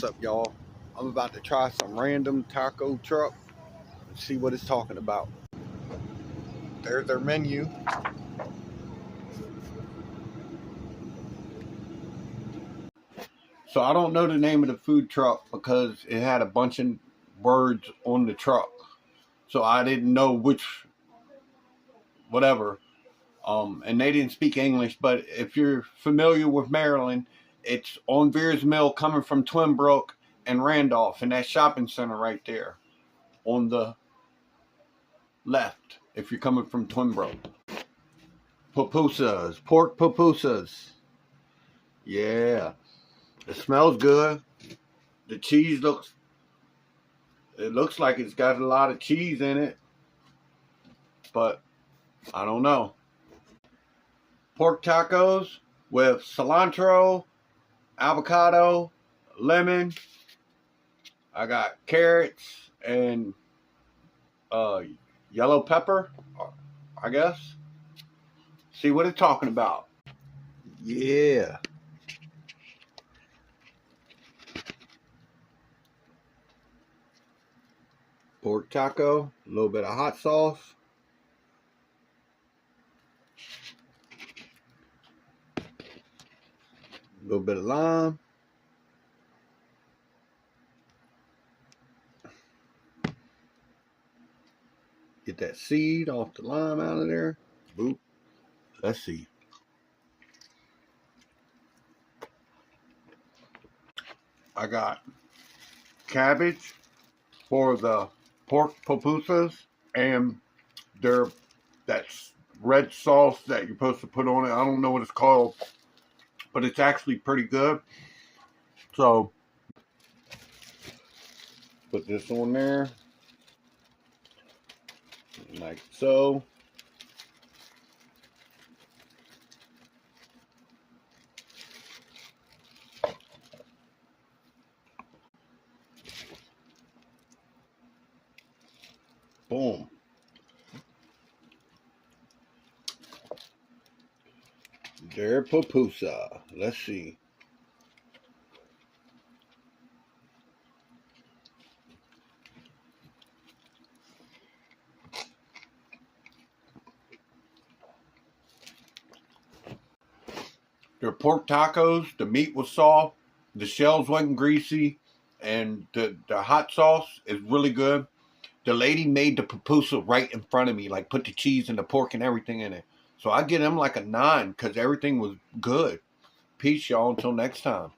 What's up, y'all? I'm about to try some random taco truck and see what it's talking about. There's their menu. So I don't know the name of the food truck because it had a bunch of words on the truck. So I didn't know which, whatever. And they didn't speak English, but if you're familiar with Maryland, it's on Veers Mill coming from Twinbrook and Randolph in that shopping center right there on the left if you're coming from Twinbrook. Pupusas, pork pupusas. Yeah, it smells good. The cheese looks like it's got a lot of cheese in it, but I don't know. Pork tacos with cilantro, avocado, lemon. I got carrots and yellow pepper, I guess. See what it's talking about. Yeah. Pork taco, a little bit of hot sauce. A little bit of lime. Get that seed off the lime out of there. Boop. Let's see. I got cabbage for the pork pupusas and that's red sauce that you're supposed to put on it. I don't know what it's called, but it's actually pretty good. So put this on there like so. Boom. Their pupusa. Let's see. Their pork tacos, the meat was soft, the shells wasn't greasy, and the hot sauce is really good. The lady made the pupusa right in front of me, like put the cheese and the pork and everything in it. So I give them like a 9 because everything was good. Peace, y'all. Until next time.